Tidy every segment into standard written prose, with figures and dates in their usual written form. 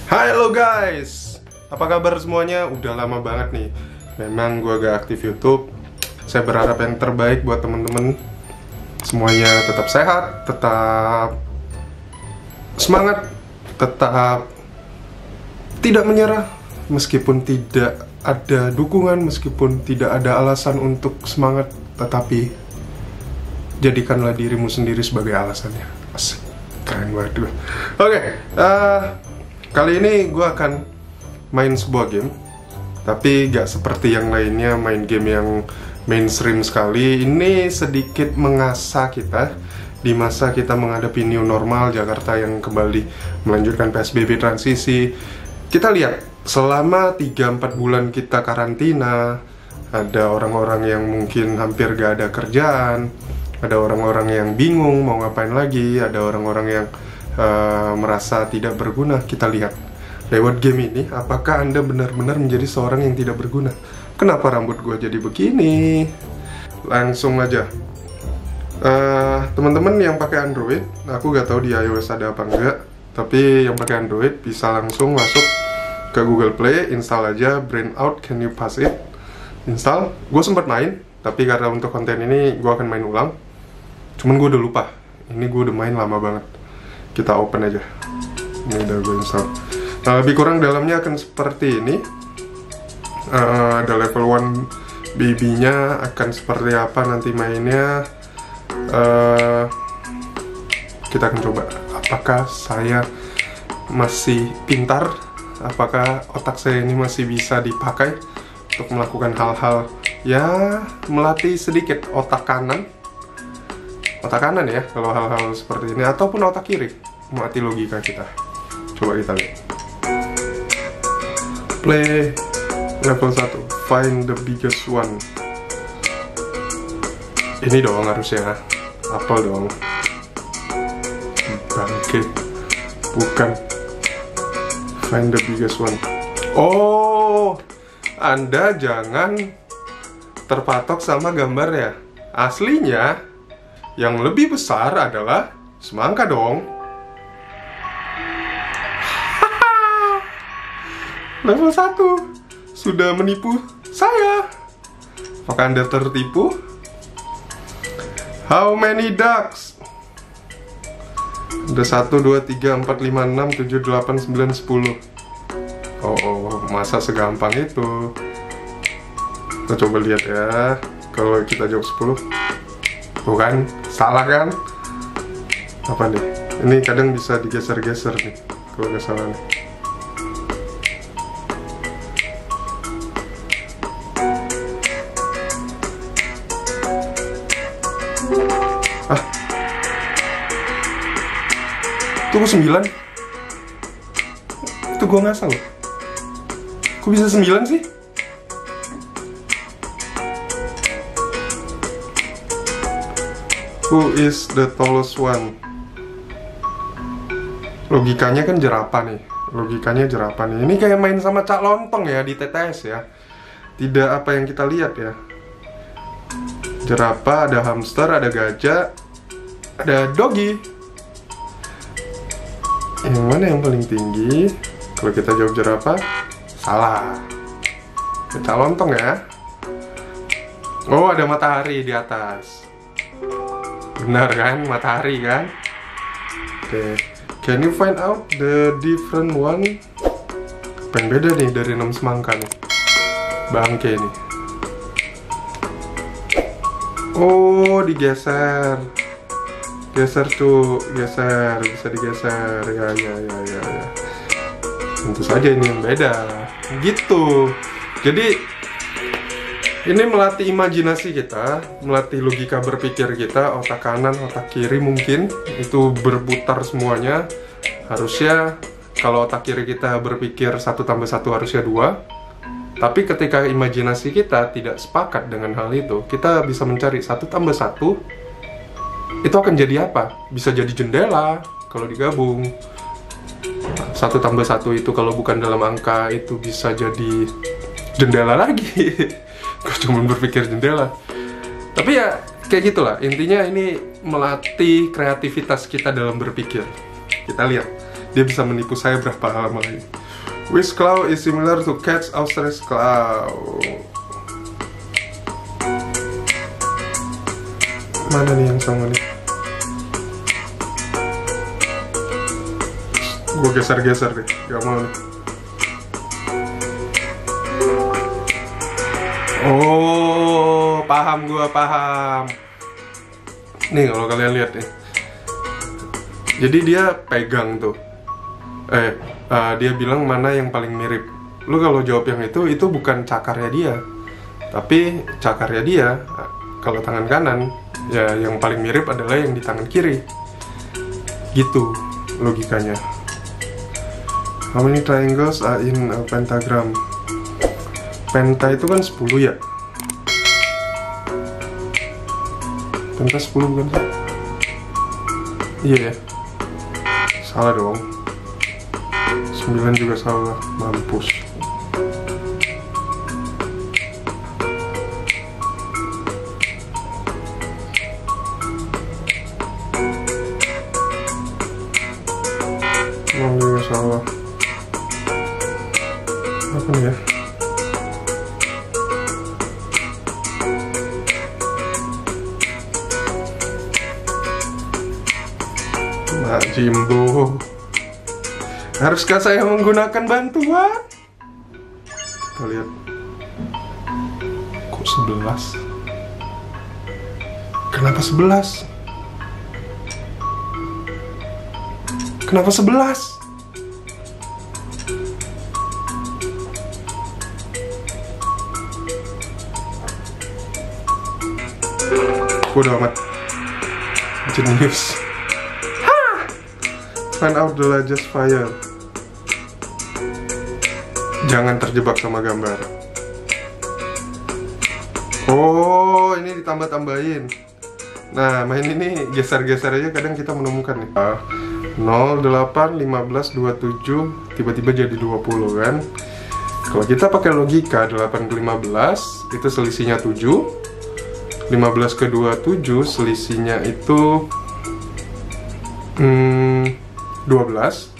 Halo guys, apa kabar semuanya? Udah lama banget nih. Memang gue gak aktif YouTube. Saya berharap yang terbaik buat temen-temen. Semuanya tetap sehat, tetap semangat, tetap tidak menyerah. Meskipun tidak ada dukungan, meskipun tidak ada alasan untuk semangat, tetapi jadikanlah dirimu sendiri sebagai alasannya. Asik, keren banget gue. Oke, kali ini gue akan main sebuah game, tapi gak seperti yang lainnya main game yang mainstream sekali. Ini sedikit mengasah kita di masa kita menghadapi new normal Jakarta yang kembali melanjutkan PSBB transisi. Kita lihat, selama 3-4 bulan kita karantina, ada orang-orang yang mungkin hampir gak ada kerjaan, ada orang-orang yang bingung mau ngapain lagi, ada orang-orang yang merasa tidak berguna. Kita lihat lewat game ini, apakah Anda benar-benar menjadi seorang yang tidak berguna? Kenapa rambut gue jadi begini? Langsung aja. Teman-teman yang pakai Android, aku gak tahu di iOS ada apa enggak, tapi yang pakai Android bisa langsung masuk ke Google Play, install aja Burnout Can You Pass It, install. Gue sempat main, tapi karena untuk konten ini gue akan main ulang. Cuman gue udah lupa, ini gue udah main lama banget. Kita open aja. Ini udah gue install. Nah, lebih kurang dalamnya akan seperti ini. Ada level 1 baby-nya, akan seperti apa nanti mainnya. Kita akan coba apakah saya masih pintar, apakah otak saya ini masih bisa dipakai untuk melakukan hal-hal ya, melatih sedikit otak kanan ya kalau hal-hal seperti ini, ataupun otak kiri melatih logika kita. Coba kita lihat. Play level 1, find the biggest one. Ini dong harusnya, apel dong. Bangke, bukan. Find the biggest one. Oh, Anda jangan terpatok sama gambar ya. Aslinya yang lebih besar adalah semangka dong. Level 1 sudah menipu saya. Apakah Anda tertipu? How many ducks? Ada 1, 2, 3, 4, 5, 6, 7, 8, 9, 10. Oh, masa segampang itu? Kita coba lihat ya. Kalau kita jawab 10, bukan? Salah kan? Apa nih? Ini kadang bisa digeser-geser nih kalau nggak salah nih. Itu 9. Itu gue ngasal loh. Kok bisa 9 sih? Who is the tallest one? Logikanya kan jerapah nih. Ini kayak main sama cak lontong ya di TTS ya. Tidak apa yang kita lihat ya. Jerapah, ada hamster, ada gajah, ada doggy. Yang mana yang paling tinggi? Kalau kita jawab jerapah, salah. Cak lontong ya. Oh, ada matahari di atas. Benar kan? Matahari kan? Oke. Can you find out the different one? Apa yang beda nih dari 6 semangka nih? Bangke nih. Oh, digeser. Geser tuh, geser. Bisa digeser. Ya. Tentu saja ini yang beda. Gitu. Jadi ini melatih imajinasi kita, melatih logika berpikir kita, otak kanan, otak kiri mungkin itu berputar semuanya. Harusnya kalau otak kiri kita berpikir 1 tambah 1 harusnya 2. Tapi ketika imajinasi kita tidak sepakat dengan hal itu, kita bisa mencari 1 tambah 1 itu akan jadi apa? Bisa jadi jendela kalau digabung. 1 tambah 1 itu kalau bukan dalam angka itu bisa jadi jendela lagi. Gue cuma berpikir jendela. Tapi ya kayak gitulah. Intinya ini melatih kreativitas kita dalam berpikir. Kita lihat dia bisa menipu saya berapa lama lagi. Which claw is similar to cat's ostrich claw? Mana nih yang sama nih? Gue geser-geser deh, gak mau nih. Oh, paham, gue paham. Nih kalau kalian lihat nih, jadi dia pegang tuh, dia bilang mana yang paling mirip. Lu kalau jawab yang itu bukan cakarnya dia, tapi cakarnya dia. Kalau tangan kanan, ya yang paling mirip adalah yang di tangan kiri. Gitu logikanya. How many triangles are in a pentagram? Penta itu kan 10 ya? Penta 10 bukan sih? Iya ya? Salah dong. 9 juga salah. Mampus. Juga salah. Apa nih ya? Nah, Jimbo, haruskah saya menggunakan bantuan? Kita lihat. Kok 11? Kenapa 11? Kenapa 11? Bodoh amat. Jenius. Find out the largest fire. Jangan terjebak sama gambar. Oh, ini ditambah-tambahin. Nah, main ini geser-geser aja kadang kita menemukan nih. 0, 8, 15, 27, tiba-tiba jadi 20 kan. Kalau kita pakai logika 8 ke 15, itu selisihnya 7. 15 ke 27, selisihnya itu 12.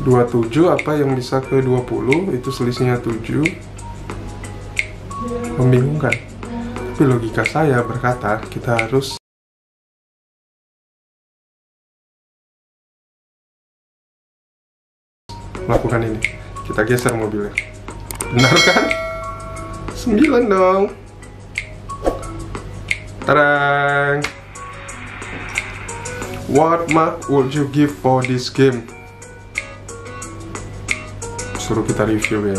27 apa yang bisa ke 20, itu selisihnya 7. Membingungkan. Tapi logika saya berkata kita harus melakukan ini. Kita geser mobilnya. Benar kan? 9 dong. Tarang. What mark would you give for this game? Suruh kita review ya.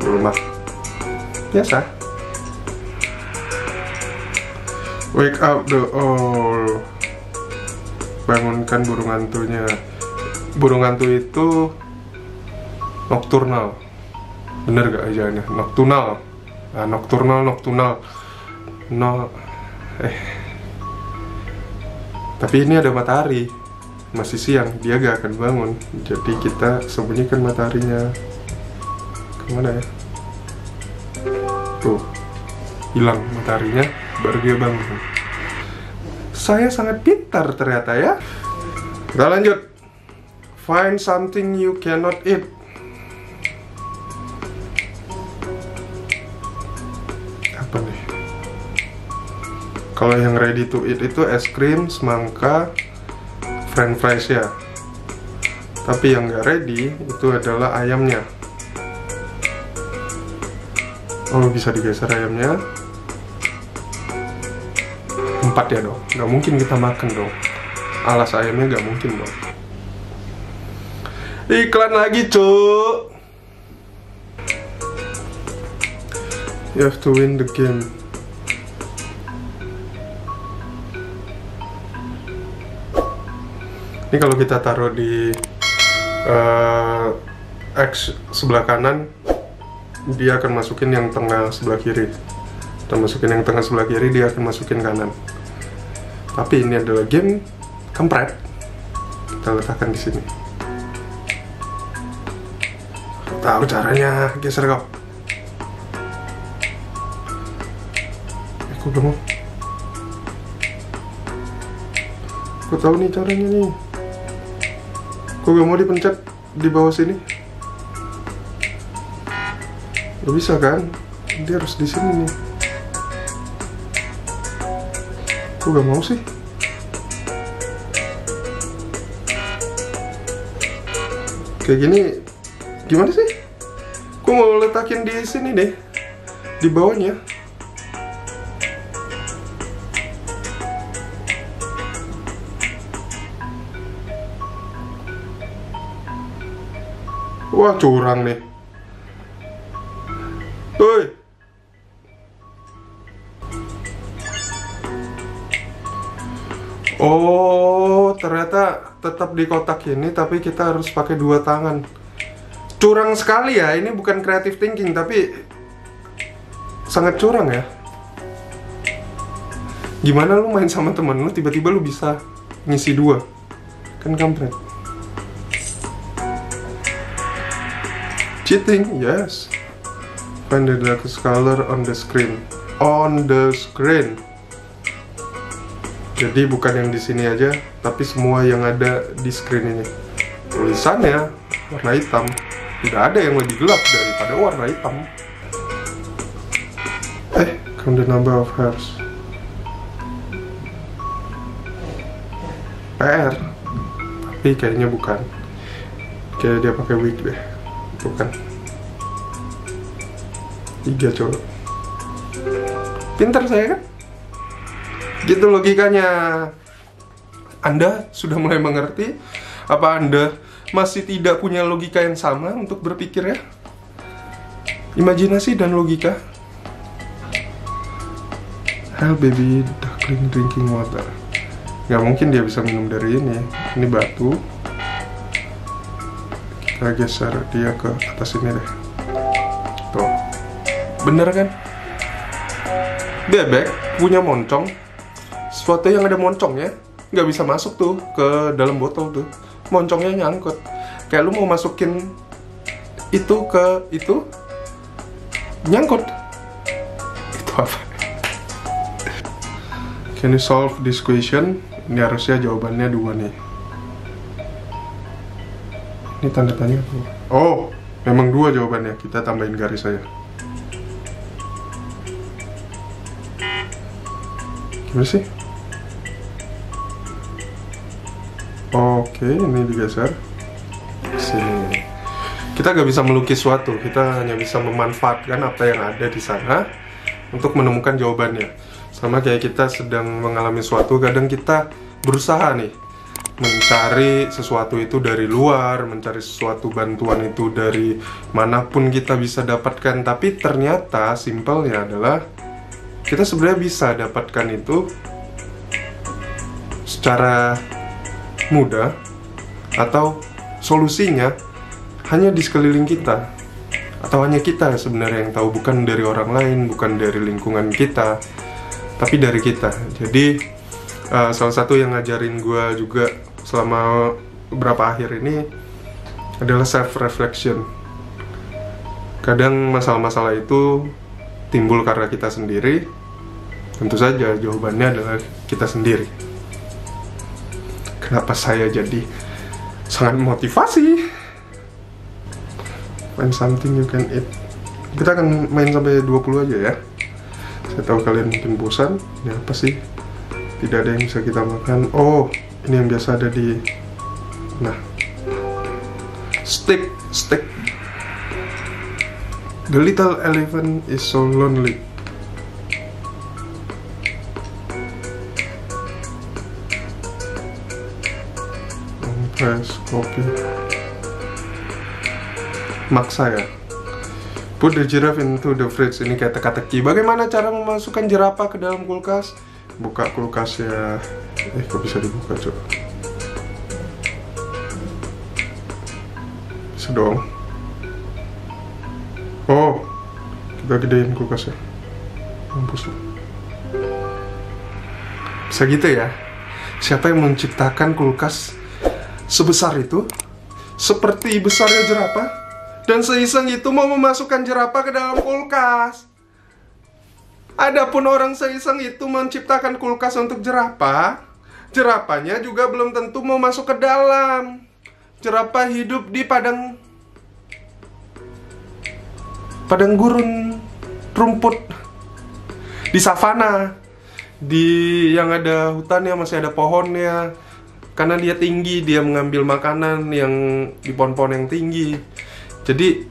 Rumah biasa. Wake up the owl. Bangunkan burung hantunya. Burung hantu itu nocturnal. Bener gak ajaannya? Nocturnal. Nah, nocturnal. No. Tapi ini ada matahari, masih siang, dia gak akan bangun. Jadi kita sembunyikan mataharinya. Kemana ya? Tuh, hilang mataharinya, baru dia bangun. Saya sangat pintar ternyata ya. Kita lanjut. Find something you cannot eat. Apa nih? Kalau yang ready to eat itu es krim, semangka, french fries ya. Tapi yang nggak ready itu adalah ayamnya. Oh, bisa digeser ayamnya. 4 ya dong. Nggak mungkin kita makan dong. Alas ayamnya nggak mungkin dong. Iklan lagi, cuk. You have to win the game. Ini kalau kita taruh di X sebelah kanan, dia akan masukin yang tengah sebelah kiri. Kita masukin yang tengah sebelah kiri, dia akan masukin kanan. Tapi ini adalah game kampret. Kita letakkan di sini. Tahu caranya, geser kau. Aku gak mau. Aku tahu nih caranya nih. Kok gak mau dipencet di bawah sini? Gak bisa kan? Dia harus di sini nih. Kok gak mau sih? Kayak gini gimana sih? Kok mau letakin di sini deh, di bawahnya. Wah, curang nih. Woi. Oh, ternyata tetap di kotak ini, tapi kita harus pakai 2 tangan. Curang sekali ya, ini bukan creative thinking, tapi sangat curang ya. Gimana lu main sama temen lu, tiba-tiba lu bisa ngisi 2? Kan kampret. Cheating, yes. Find the darkest color on the screen. On the screen. Jadi bukan yang di sini aja, tapi semua yang ada di screen ini. Tulisannya warna hitam. Tidak ada yang lebih gelap daripada warna hitam. Count the number of hairs. PR. Tapi kayaknya bukan. Kayak dia pakai wig deh. Bukan. 3 coba. Pintar saya kan? Gitu logikanya. Anda sudah mulai mengerti? Apa Anda masih tidak punya logika yang sama untuk berpikir ya? Imajinasi dan logika. Hell baby, duckling drinking water. Gak mungkin dia bisa minum dari ini. Ini batu. Kita geser dia ke atas ini deh. Tuh. Bener kan? Bebek punya moncong. Sesuatu yang ada moncongnya nggak bisa masuk tuh ke dalam botol tuh. Moncongnya nyangkut. Kayak lu mau masukin itu ke itu, nyangkut. Itu apa? Can you solve this question? Ini harusnya jawabannya 2 nih. Ini tanda tanya. Oh, memang 2 jawabannya. Kita tambahin garis aja. Gimana sih? Oke, ini digeser sini. Kita gak bisa melukis suatu, kita hanya bisa memanfaatkan apa yang ada di sana untuk menemukan jawabannya. Sama kayak kita sedang mengalami suatu, kadang kita berusaha nih mencari sesuatu itu dari luar, mencari sesuatu bantuan itu dari manapun kita bisa dapatkan, tapi ternyata simpelnya adalah kita sebenarnya bisa dapatkan itu secara mudah, atau solusinya hanya di sekeliling kita, atau hanya kita sebenarnya yang tahu, bukan dari orang lain, bukan dari lingkungan kita, tapi dari kita. Jadi salah satu yang ngajarin gue juga selama beberapa akhir ini adalah self-reflection. Kadang masalah-masalah itu timbul karena kita sendiri. Tentu saja jawabannya adalah kita sendiri. Kenapa saya jadi sangat motivasi? Find something you can eat. Kita akan main sampai 20 aja ya. Saya tahu kalian mungkin bosan. Ini apa sih? Tidak ada yang bisa kita makan. Oh, ini yang biasa ada di... Nah, steak. The little elephant is so lonely. Press copy. Maksa ya. Put the giraffe into the fridge. Ini kayak teka-teki. Bagaimana cara memasukkan jerapah ke dalam kulkas? Buka kulkas ya. Kok bisa dibuka coba? Bisa dong. Oh, kita gedein kulkasnya. Mampus lu. Bisa gitu ya? Siapa yang menciptakan kulkas sebesar itu, seperti besarnya jerapah, dan seiseng itu mau memasukkan jerapah ke dalam kulkas? Adapun orang seiseng itu menciptakan kulkas untuk jerapah, jerapahnya juga belum tentu mau masuk ke dalam. jerapah hidup di padang gurun rumput, di savana, yang ada hutannya, masih ada pohonnya. Karena dia tinggi, dia mengambil makanan yang di pohon-pohon yang tinggi. Jadi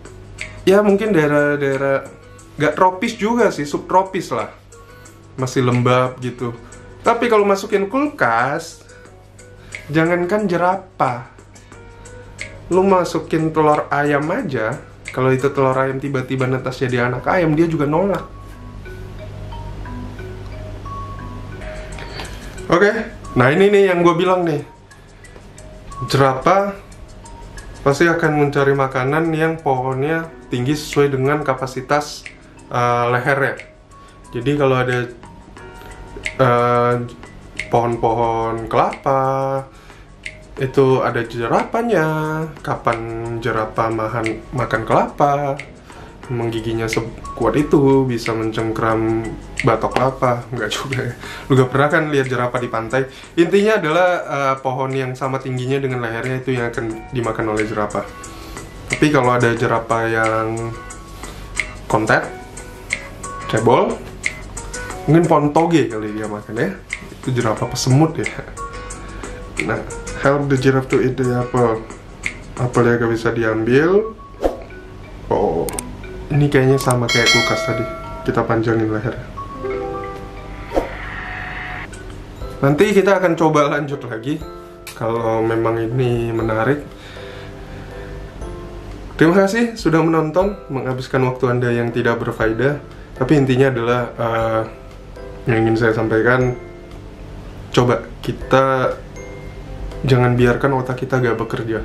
ya mungkin daerah-daerah gak tropis juga sih, subtropis lah, masih lembab gitu. Tapi kalau masukin kulkas, jangankan jerapah, lu masukin telur ayam aja, kalau itu telur ayam tiba-tiba netas jadi anak ayam, dia juga nolak. Oke, nah ini nih yang gue bilang nih, jerapah pasti akan mencari makanan yang pohonnya tinggi sesuai dengan kapasitas lehernya. Jadi kalau ada pohon-pohon kelapa, itu ada jerapahnya. Kapan jerapah makan kelapa, menggiginya sekuat itu bisa mencengkram batok kelapa. Enggak juga ya. Lu gak pernah kan lihat jerapah di pantai? Intinya adalah pohon yang sama tingginya dengan lehernya itu yang akan dimakan oleh jerapah. Tapi kalau ada jerapah yang kontet, cebol, mungkin pohon toge kali dia makan ya. Itu jerapah pesemut ya. Nah, help the giraffe to eat the apple. Apelnya gak bisa diambil. Oh, ini kayaknya sama kayak kulkas tadi. Kita panjangin lehernya. Nanti kita akan coba lanjut lagi kalau memang ini menarik. Terima kasih sudah menonton, menghabiskan waktu Anda yang tidak berfaedah. Tapi intinya adalah yang ingin saya sampaikan, coba kita jangan biarkan otak kita gak bekerja.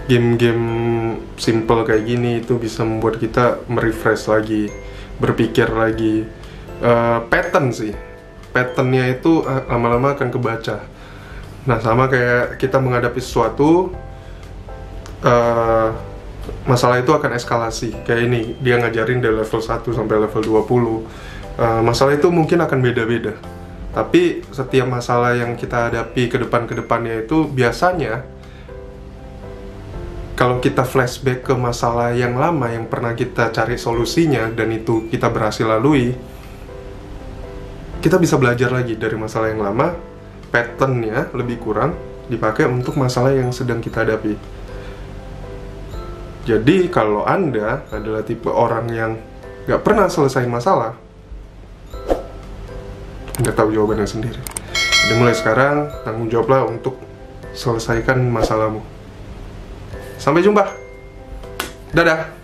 Game-game simple kayak gini itu bisa membuat kita merefresh lagi, berpikir lagi. Pattern sih, patternnya itu lama-lama akan kebaca. Nah, sama kayak kita menghadapi sesuatu, masalah itu akan eskalasi. Kayak ini, dia ngajarin dari level 1 sampai level 20. Masalah itu mungkin akan beda-beda. Tapi setiap masalah yang kita hadapi ke depannya itu biasanya, kalau kita flashback ke masalah yang lama yang pernah kita cari solusinya dan itu kita berhasil lalui, kita bisa belajar lagi dari masalah yang lama. Patternnya lebih kurang dipakai untuk masalah yang sedang kita hadapi. Jadi kalau Anda adalah tipe orang yang gak pernah selesai masalah, Anda tahu jawabannya sendiri. Jadi mulai sekarang, tanggung jawablah untuk selesaikan masalahmu. Sampai jumpa. Dadah.